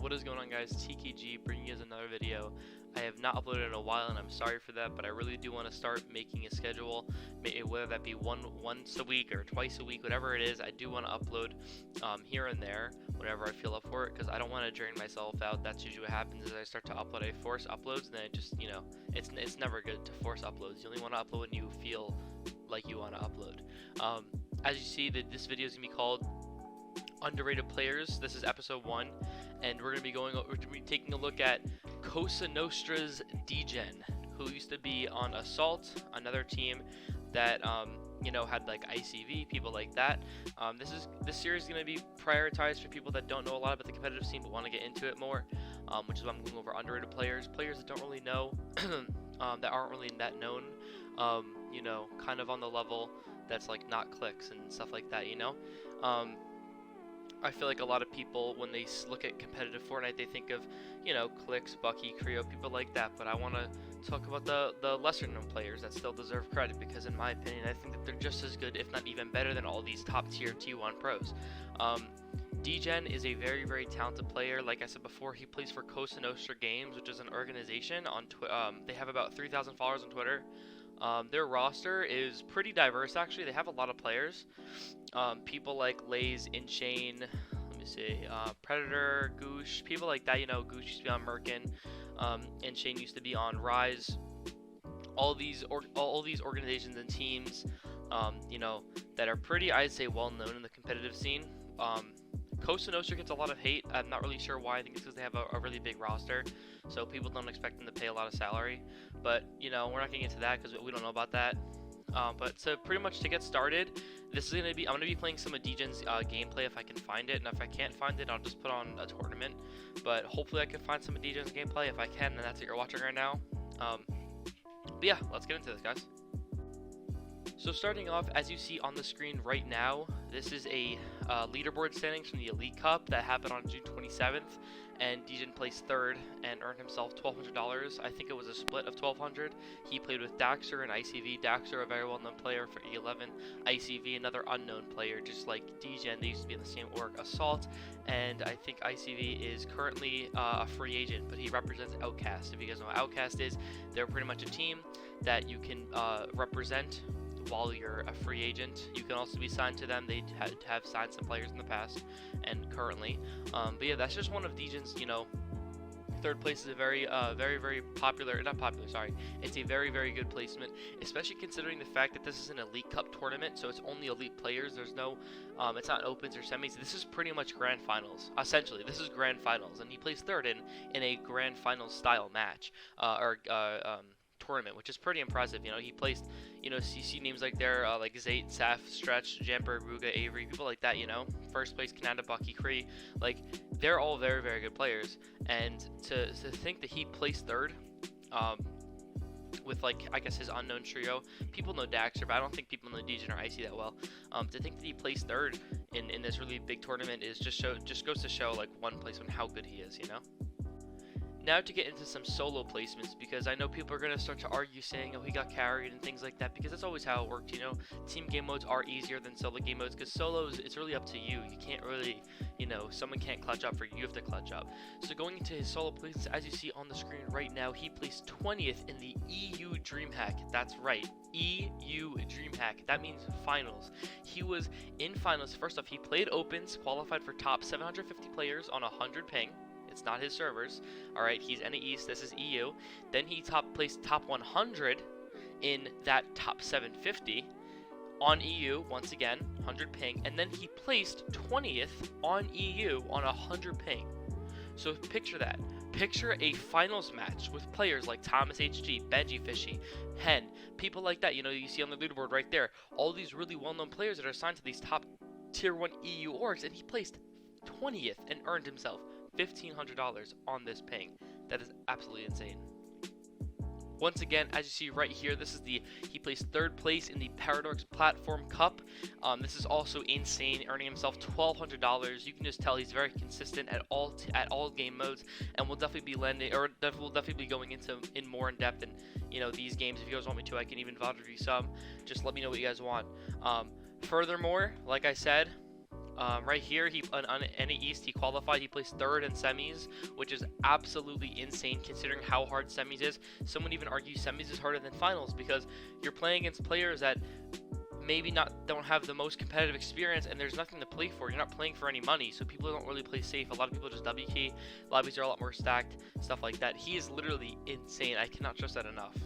What is going on, guys? TKG bringing you another video. I have not uploaded in a while and I'm sorry for that, but I really do want to start making a schedule, whether that be once a week or twice a week, whatever it is. I do want to upload here and there whenever I feel up for it, because I don't want to drain myself out. That's usually what happens is I start to upload, I force uploads, and then it just, it's never good to force uploads. You only want to upload when you feel like you want to upload. As you see, this video is going to be called Underrated Players. This is episode 1, and we're going to be taking a look at Cosa Nostra's Degen, who used to be on Assault, another team that had like ICV, people like that. This series is going to be prioritized for people that don't know a lot about the competitive scene but want to get into it more, which is why I'm going over underrated players that don't really know, that aren't really that known, kind of on the level that's like not clicks and stuff like that, I feel like a lot of people, when they look at competitive Fortnite, they think of, Clicks, Bucky, Creo, people like that. But I want to talk about the lesser known players that still deserve credit, because in my opinion, I think that they're just as good, if not even better, than all these top tier T1 pros. Degen is a very, very talented player. Like I said before, he plays for Cosa Nostra Games, which is an organization on they have about 3,000 followers on Twitter. Their roster is pretty diverse, actually. They have a lot of players. People like Lays, InShane, let me see, Predator, Goosh, people like that. Goosh used to be on Merkin, InShane used to be on Rise. All these organizations and teams, that are pretty, I'd say, well known in the competitive scene. Cosa Nostra gets a lot of hate. I'm not really sure why. I think it's because they have a really big roster, so people don't expect them to pay a lot of salary. But we're not going to get into that because we don't know about that. But so pretty much to get started, I'm gonna be playing some of Degen's gameplay if I can find it, and if I can't find it, I'll just put on a tournament. But hopefully I can find some of Degen's gameplay. If I can, then that's what you're watching right now. But yeah, let's get into this, guys. So starting off, as you see on the screen right now, this is a leaderboard standings from the Elite Cup that happened on June 27th, and Degen placed 3rd and earned himself $1,200. I think it was a split of $1,200. He played with Daxter and ICV. Daxter, a very well-known player for E11. ICV, another unknown player, just like Degen. They used to be in the same org, Assault, and I think ICV is currently a free agent, but he represents Outcast. If you guys know what Outcast is, they're pretty much a team that you can represent while you're a free agent. You can also be signed to them. They have signed some players in the past and currently. But yeah, that's just one of Degen's, 3rd place is a very popular, not popular, sorry. It's a very, very good placement, especially considering the fact that this is an Elite Cup tournament, so it's only elite players. There's no, it's not opens or semis. This is pretty much grand finals. Essentially, this is grand finals, and he placed 3rd in a grand finals style match, tournament, which is pretty impressive. He placed, CC names like like Zayt, Saf, Stretch, Jamper, Ruga, Avery, people like that. First place Canada, Bucky, Cree, like they're all very, very good players. And to think that he placed 3rd, with like I guess his unknown trio, people know Daxter, but I don't think people know Degen or Icy that well. To think that he placed 3rd in this really big tournament is just goes to show like one placement how good he is. Now to get into some solo placements, because I know people are going to start to argue saying, oh, he got carried and things like that, because that's always how it worked, Team game modes are easier than solo game modes, because solos, it's really up to you. You can't really, someone can't clutch up for you, you have to clutch up. So going into his solo placements, as you see on the screen right now, he placed 20th in the EU DreamHack. That's right, EU DreamHack. That means finals. He was in finals. First off, he played opens, qualified for top 750 players on 100 ping. It's not his servers. Alright, he's NA East, this is EU. Then he placed top 100 in that top 750 on EU, once again, 100 ping. And then he placed 20th on EU on 100 ping. So picture that. Picture a finals match with players like Thomas HG, Benji Fishy, Hen, people like that. You see on the leaderboard right there, all these really well-known players that are assigned to these top tier 1 EU orgs, and he placed 20th and earned himself $1,500 on this ping. That is absolutely insane. Once again, as you see right here, he placed 3rd place in the Paradox Platform Cup. This is also insane, earning himself $1,200. You can just tell he's very consistent at all game modes, and we'll definitely be we'll definitely be going into more in depth in these games. If you guys want me to, I can even VOD review some. Just let me know what you guys want. Furthermore, like I said, Right here, he on NA East he qualified. He placed third in semis, which is absolutely insane considering how hard semis is. Some would even argue semis is harder than finals because you're playing against players that maybe don't have the most competitive experience, and there's nothing to play for. You're not playing for any money, so people don't really play safe. A lot of people just W key. Lobbies are a lot more stacked, stuff like that. He is literally insane. I cannot stress that enough.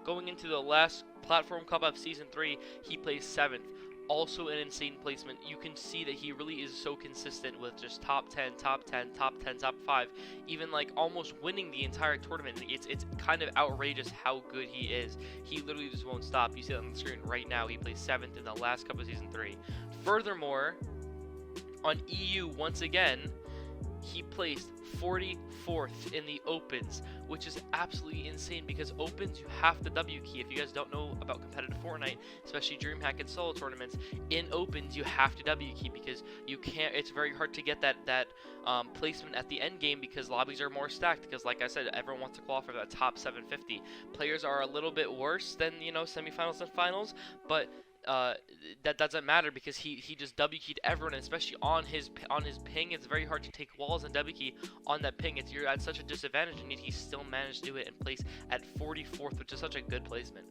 Going into the last Platform Cup of Season 3, he placed 7th. Also an insane placement. You can see that he really is so consistent with just top 10, top 10, top 10, top 5, even like almost winning the entire tournament. It's kind of outrageous how good he is. He literally just won't stop. You see that on the screen right now. He placed 7th in the last Cup of Season 3. Furthermore, on EU once again, he placed 44th in the Opens, which is absolutely insane because Opens you have to W key. If you guys don't know about competitive Fortnite, especially DreamHack and solo tournaments, in Opens you have to W key because you can't. It's very hard to get that placement at the end game because lobbies are more stacked. Because like I said, everyone wants to qualify for that top 750. Players are a little bit worse than semifinals and finals, but that doesn't matter because he just W keyed everyone, and especially on his ping. It's very hard to take walls and W key on that ping. You're at such a disadvantage, and yet he still managed to do it and place at 44th, which is such a good placement.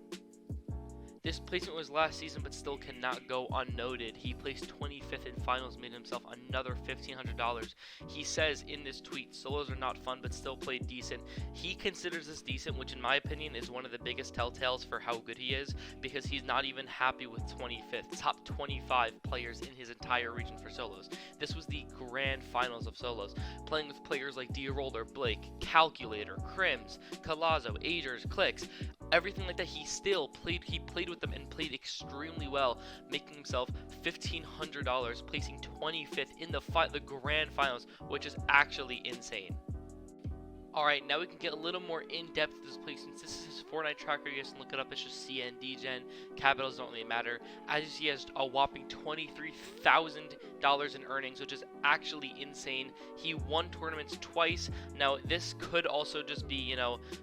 This placement was last season, but still cannot go unnoted. He placed 25th in finals, made himself another $1,500. He says in this tweet, solos are not fun, but still played decent. He considers this decent, which in my opinion is one of the biggest telltales for how good he is, because he's not even happy with 25th. Top 25 players in his entire region for solos. This was the grand finals of solos, playing with players like D-Roller, Blake, Calculator, Crims, Calazo, Agers, Clicks, everything like that. He played with them and played extremely well, making himself $1,500, placing 25th in the grand finals, which is actually insane. Alright, now we can get a little more in-depth with this placement. This is his Fortnite Tracker. You guys can look it up. It's just CN, Degen. Capitals don't really matter. As you see, he has a whopping $23,000 in earnings, which is actually insane. He won tournaments twice. Now, this could also just be,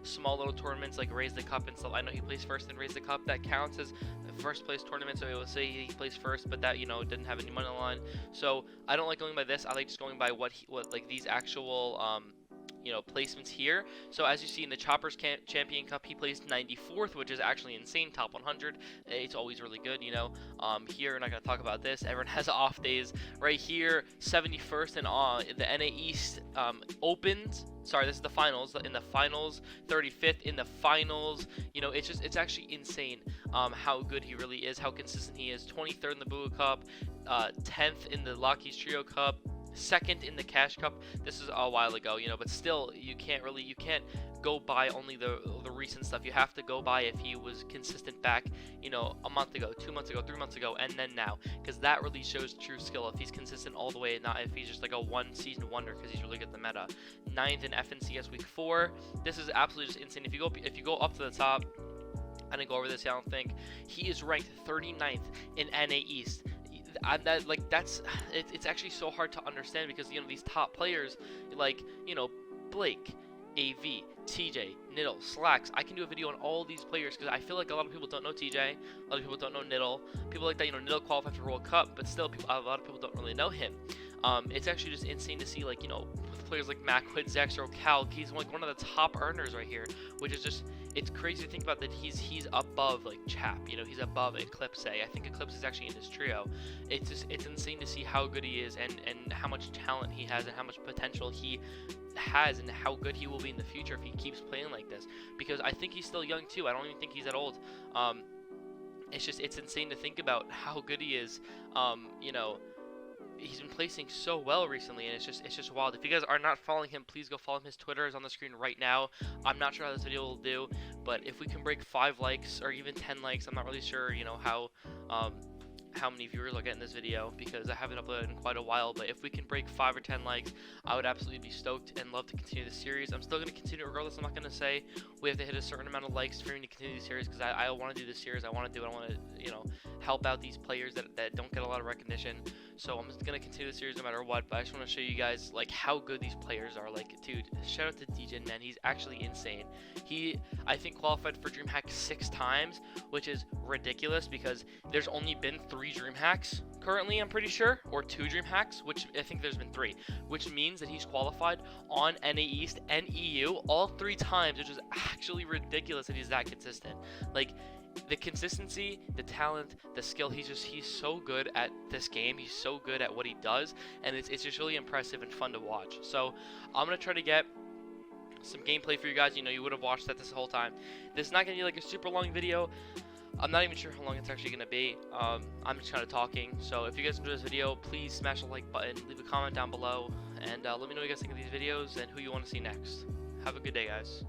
small little tournaments like Raise the Cup and stuff. I know he placed first in Raise the Cup. That counts as first place tournament, so it will say he placed first, but that, didn't have any money on the line. So, I don't like going by this. I like just going by what these actual, placements here. So as you see in the Choppers Champion Cup, he placed 94th, which is actually insane. Top 100. It's always really good, Here, we're not going to talk about this. Everyone has off days. Right here, 71st in the NA East Opens. Sorry, this is the finals. In the finals, 35th in the finals. It's actually insane how good he really is, how consistent he is. 23rd in the Boo Cup, 10th in the Lockies Trio Cup, 2nd in the Cash Cup. This is a while ago, but still you can't go by only the recent stuff. You have to go by if he was consistent back, a month ago, 2 months ago, 3 months ago, and then now, because that really shows true skill. If he's consistent all the way, not if he's just like a one season wonder because he's really good at the meta. 9th in FNCS Week 4. This is absolutely just insane. If you go up to the top, I didn't go over this. I don't think he is ranked 39th in NA East. It's actually so hard to understand because these top players like Blake, AV, TJ, Niddle, Slacks. I can do a video on all these players because I feel like a lot of people don't know TJ, a lot of people don't know Niddle, people like that. Niddle qualified for World Cup, but still a lot of people don't really know him. It's actually just insane to see players like Macwood, Zexro, Calc. He's one of the top earners right here, which is just, it's crazy to think about that he's above Chap, he's above Eclipse. I think Eclipse is actually in his trio. It's insane to see how good he is and how much talent he has and how much potential he has and how good he will be in the future if he keeps playing like this, because I think he's still young too. I don't even think he's that old. It's insane to think about how good he is. He's been placing so well recently, and it's just wild. If you guys are not following him, please go follow him. His Twitter is on the screen right now. I'm not sure how this video will do, but if we can break 5 likes or even 10 likes, I'm not really sure, how many viewers I'll get in this video because I haven't uploaded in quite a while. But if we can break 5 or 10 likes, I would absolutely be stoked and love to continue the series. I'm still going to continue regardless. I'm not going to say we have to hit a certain amount of likes for me to continue the series, because I want to do this series. I want to help out these players that don't get a lot of recognition. So I'm just gonna continue the series no matter what, but I just want to show you guys like how good these players are. Like, dude, shout out to Degen, man, he's actually insane. He, I think, qualified for DreamHack 6 times, which is ridiculous because there's only been 3 DreamHacks currently, I'm pretty sure, or 2 DreamHacks, which I think there's been 3, which means that he's qualified on NA East and EU all 3 times, which is actually ridiculous that he's that consistent. Like, the consistency, the talent, the skill, he's so good at this game. He's so good at what he does, and it's just really impressive and fun to watch. So I'm gonna try to get some gameplay for you guys. You know, you would have watched that this whole time. This is not gonna be like a super long video. I'm not even sure how long it's actually gonna be. I'm just kind of talking. So if you guys enjoy this video, please smash the like button, leave a comment down below, and let me know what you guys think of these videos and who you want to see next. Have a good day, guys.